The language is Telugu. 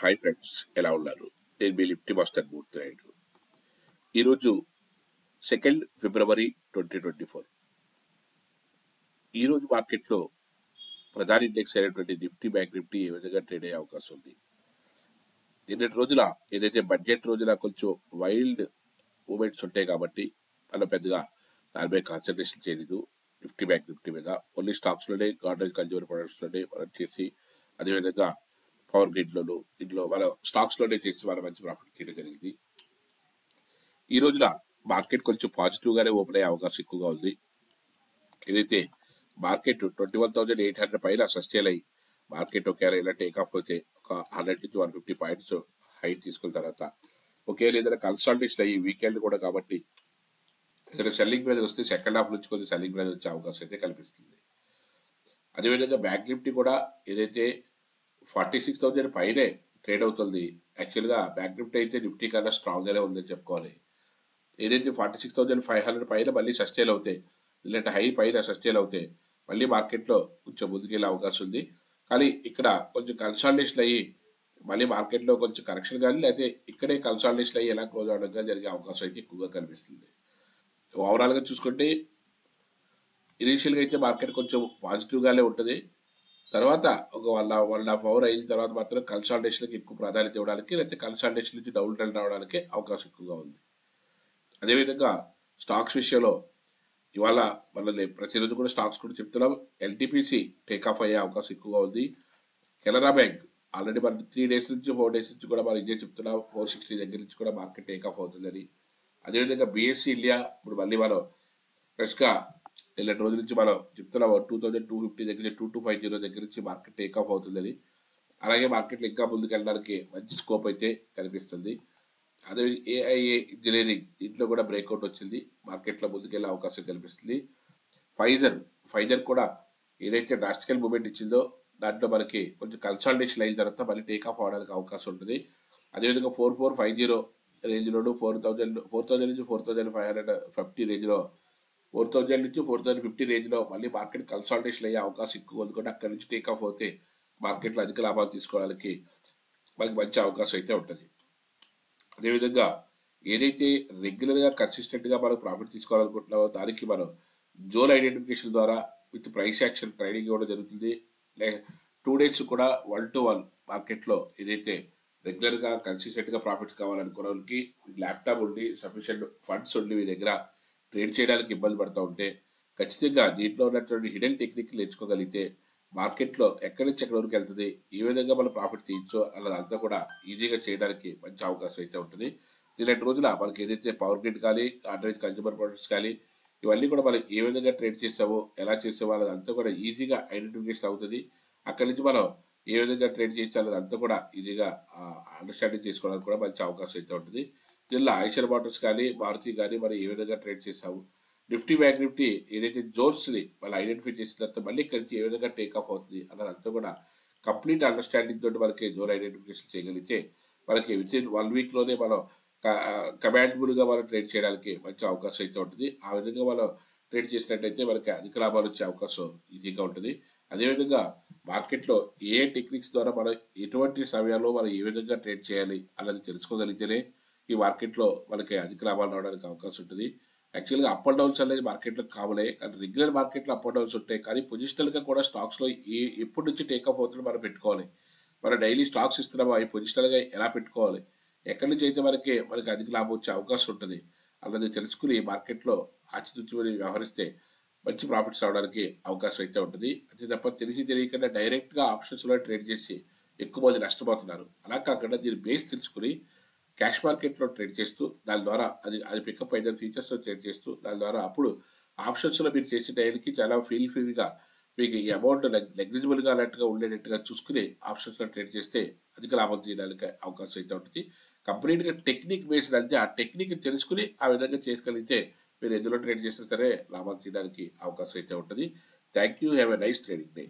హాయ్ ఫ్రెండ్స్, ఎలా ఉన్నారు? నేను మీ లిఫ్టీ మాస్టర్ మూర్తి నాయుడు. ఈరోజు 2 ఫిబ్రవరి 2024. ఈరోజు మార్కెట్లో ప్రధాన ఇండెక్స్ అయినటువంటి నిఫ్టీ బ్యాంక్ నిఫ్టీ ఏ విధంగా ట్రేడ్ అయ్యే అవకాశం ఉంది. నిన్నటి రోజున ఏదైతే బడ్జెట్ రోజున కొంచెం వైల్డ్ మూమెంట్స్ ఉంటాయి కాబట్టి మనం పెద్దగా దాని మీద కాన్సన్ట్రేషన్ చేయలేదు. నిఫ్టీ బ్యాంక్ నిఫ్టీ మీద ఓన్లీ స్టాక్స్లోనే, గార్డెన్ కన్జ్యూమర్ ప్రొడక్ట్స్లోనే మనం చేసి, అదేవిధంగా పవర్ గ్రిడ్లలో ఇంట్లో మన స్టాక్స్లోనే చేసి మనం మంచి ప్రాఫిట్ చేయడం జరిగింది. ఈ రోజున మార్కెట్ కొంచెం పాజిటివ్గానే ఓపెన్ అయ్యే అవకాశం ఎక్కువగా ఉంది. ఏదైతే మార్కెట్ 21,800 పైన సస్టైన్ అయ్యి మార్కెట్ ఒకవేళ ఇలా టేక్ ఆఫ్ అయితే ఒక 100 నుంచి 150 పాయింట్స్ హైట్ తీసుకున్న తర్వాత ఒకవేళ ఏదైనా కన్సల్టేషన్ అయ్యి వీకెండ్ కూడా కాబట్టి ఏదైనా సెల్లింగ్ మీద వస్తే సెకండ్ హాఫ్ నుంచి కొంచెం సెల్లింగ్ మీద వచ్చే అవకాశం అయితే కనిపిస్తుంది. అదేవిధంగా బ్యాంక్ నిఫ్టీ కూడా ఏదైతే 46,000 పైనే ట్రేడ్ అవుతుంది. యాక్చువల్గా బ్యాంక్ నిఫ్టీ అయితే నిఫ్టీ కన్నా స్ట్రాంగ్గానే ఉందని చెప్పుకోవాలి. ఏదైతే 46,500 పైన మళ్ళీ సస్టైన్ అవుతాయి, ఇలాంటి హై పైన సస్టైన్ అవుతాయి, మళ్ళీ మార్కెట్లో కొంచెం ముందుకెళ్ళే అవకాశం ఉంది. కానీ ఇక్కడ కొంచెం కన్సాలిడేషన్ అయ్యి మళ్ళీ మార్కెట్లో కొంచెం కరెక్షన్ కానీ లేకపోతే ఇక్కడే కన్సాలిడేషన్ అయ్యి ఎలా క్లోజ్ అవడం కానీ జరిగే అవకాశం అయితే ఎక్కువగా కనిపిస్తుంది. ఓవరాల్గా చూసుకుంటే ఇనీషియల్గా అయితే మార్కెట్ కొంచెం పాజిటివ్గానే ఉంటుంది. తర్వాత ఒక 1.5 అవర్ అయిన తర్వాత మాత్రం కన్సాలిడేషన్కి ఎక్కువ ప్రాధాన్యత ఇవ్వడానికి లేకపోతే కన్సాలిడేషన్ నుంచి డౌన్ ట్రెండ్ రావడానికి అవకాశం ఎక్కువగా ఉంది. అదేవిధంగా స్టాక్స్ విషయంలో ఇవాళ మనల్ని ప్రతిరోజు కూడా స్టాక్స్ కూడా చెప్తున్నాం. ఎల్టీపీసీ టేక్ ఆఫ్ అయ్యే అవకాశం ఎక్కువగా ఉంది. కెనరా బ్యాంక్ ఆల్రెడీ మనం 3 డేస్ నుంచి 4 డేస్ నుంచి కూడా మనం ఇదే చెప్తున్నాం, 460 దగ్గర నుంచి కూడా మార్కెట్ టేక్ ఆఫ్ అవుతుందని. అదేవిధంగా బిఎస్సి ఇండియా ఇప్పుడు మళ్ళీ మనం ఫ్రెష్గా ఇలాంటి రోజుల నుంచి మనం చెప్తున్నాం 2250 దగ్గర 2250 దగ్గర నుంచి మార్కెట్ టేక్ ఆఫ్ అవుతుందని. అలాగే మార్కెట్లో ఇంకా ముందుకు వెళ్ళడానికి మంచి స్కోప్ అయితే కనిపిస్తుంది. అదే ఏఐఏ ఇంజనీరింగ్ దీంట్లో కూడా బ్రేక్అవుట్ వచ్చింది, మార్కెట్లో ముందుకెళ్ళే అవకాశం కనిపిస్తుంది. ఫైజర్ కూడా ఏదైతే డ్రాస్టికల్ మూమెంట్ ఇచ్చిందో దాంట్లో మనకి కొంచెం కన్సాలిడేషన్ అయిన తర్వాత మళ్ళీ టేక్ ఆఫ్ అవడానికి అవకాశం ఉంటుంది. అదేవిధంగా 4450 రేంజ్లోను 4,000 నుంచి 4,550 రేంజ్లో 4,000 నుంచి 4,050 రేంజ్లో మళ్ళీ మార్కెట్ కన్సాలిడేషన్ అయ్యే అవకాశం ఎక్కువ ఉంది. కూడా అక్కడి నుంచి టేక్ ఆఫ్ అవుతే మార్కెట్లో అధిక లాభాలు తీసుకోవడానికి మనకి మంచి అవకాశం అయితే ఉంటుంది. అదేవిధంగా ఏదైతే రెగ్యులర్గా కన్సిస్టెంట్గా మనం ప్రాఫిట్ తీసుకోవాలనుకుంటున్నామో దానికి మనం జోన్ ఐడెంటిఫికేషన్ ద్వారా విత్ ప్రైస్ యాక్షన్ ట్రైనింగ్ ఇవ్వడం జరుగుతుంది. 2 డేస్ కూడా 1-to-1 మార్కెట్లో ఏదైతే రెగ్యులర్గా కన్సిస్టెంట్గా ప్రాఫిట్స్ కావాలనుకున్న వాళ్ళకి ల్యాప్టాప్ ఉండి సఫిషియెంట్ ఫండ్స్ ఉండి మీ దగ్గర ట్రేడ్ చేయడానికి ఇబ్బంది పడుతూ ఉంటే ఖచ్చితంగా దీంట్లో ఉన్నటువంటి హిడెన్ టెక్నిక్ నేర్చుకోగలిగితే మార్కెట్లో ఎక్కడి నుంచి ఎక్కడి వరకు వెళ్తుంది, ఏ విధంగా మనం ప్రాఫిట్ తీయచ్చో అన్నదంతా కూడా ఈజీగా చేయడానికి మంచి అవకాశం అయితే ఉంటుంది. ఇలాంటి రోజున మనకి ఏదైతే పవర్ గ్రిడ్ కానీ ఆర్డరైజ్ కన్జ్యూమర్ ప్రొడక్ట్స్ కానీ ఇవన్నీ కూడా మనం ఏ విధంగా ట్రేడ్ చేసావో ఎలా చేసావో అన్నదంతా కూడా ఈజీగా ఐడెంటిఫికేషన్ అవుతుంది. అక్కడి నుంచి మనం ఏ విధంగా ట్రేడ్ చేయొచ్చు అన్నదంతా కూడా ఈజీగా అండర్స్టాండింగ్ చేసుకోవడానికి కూడా మంచి అవకాశం అయితే ఉంటుంది. దీనిలో ఐషర్ మోటార్స్ కానీ మారుతి కానీ మనం ఏ విధంగా ట్రేడ్ చేసాము, నిఫ్టీ బ్యాంక్ నిఫ్టీ ఏదైతే జోన్స్ని వాళ్ళు ఐడెంటిఫై చేసిన తర్వాత మళ్ళీ ఇక్కడి నుంచి ఏ విధంగా టేక్ ఆఫ్ అవుతుంది అన్నదంతా కూడా కంప్లీట్ అండర్స్టాండింగ్ తోటి మనకి జోన్ ఐడెంటిఫికేషన్ చేయగలిగితే మనకి వితిన్ 1 వీక్లోనే మనం కమాండబుల్గా మనం ట్రేడ్ చేయడానికి మంచి అవకాశం అయితే ఉంటుంది. ఆ విధంగా మనం ట్రేడ్ చేసినట్టయితే మనకి అధిక లాభాలు వచ్చే అవకాశం ఈజీగా ఉంటుంది. అదేవిధంగా మార్కెట్లో ఏ టెక్నిక్స్ ద్వారా మనం ఎటువంటి సమయాల్లో మనం ఏ విధంగా ట్రేడ్ చేయాలి అన్నది తెలుసుకోగలిగితేనే ఈ మార్కెట్లో మనకి అధిక లాభాలు రావడానికి అవకాశం ఉంటుంది. యాక్చువల్గా అప్ అండ్ డౌన్స్ అనేది మార్కెట్లో కామనే, కానీ రెగ్యులర్ మార్కెట్లో అప్ అండ్ డౌన్స్ ఉంటాయి. కానీ పొజిషనల్గా కూడా స్టాక్స్లో ఎప్పటి నుంచి టేక్అప్ అవుతుందో మనం పెట్టుకోవాలి. మనం డైలీ స్టాక్స్ ఇస్తున్నామో అవి పొజిషనల్గా ఎలా పెట్టుకోవాలి, ఎక్కడి నుంచి అయితే మనకి అధిక లాభం వచ్చే అవకాశం ఉంటుంది అన్నది తెలుసుకుని మార్కెట్లో ఆచితూచి వ్యవహరిస్తే మంచి ప్రాఫిట్స్ రావడానికి అవకాశం అయితే ఉంటుంది. అంతే తప్ప తెలియకుండా డైరెక్ట్గా ఆప్షన్స్లో ట్రేడ్ చేసి ఎక్కువ మంది నష్టపోతున్నారు. అలా కాకుండా దీని బేస్ తెలుసుకుని క్యాష్ మార్కెట్లో ట్రేడ్ చేస్తూ దాని ద్వారా అది పికప్ అయితే ఫీచర్స్తో ట్రేడ్ చేస్తూ దాని ద్వారా అప్పుడు ఆప్షన్స్లో మీరు చేసే డైరీకి చాలా ఫ్రీగా మీకు ఈ అమౌంట్ నెగ్లిజిబుల్గా అన్నట్టుగా ఉండేటట్టుగా చూసుకుని ఆప్షన్స్లో ట్రేడ్ చేస్తే అధిక లాభం తీయడానికి అవకాశం అయితే ఉంటుంది. కంప్లీట్గా టెక్నిక్ బేస్డ్ అయితే ఆ టెక్నిక్ తెలుసుకుని ఆ విధంగా చేసుకోగలిగితే మీరు ఎందులో ట్రేడ్ చేసినా సరే లాభాలు తీయడానికి అవకాశం అయితే ఉంటుంది. Thank you. Have a nice trading day.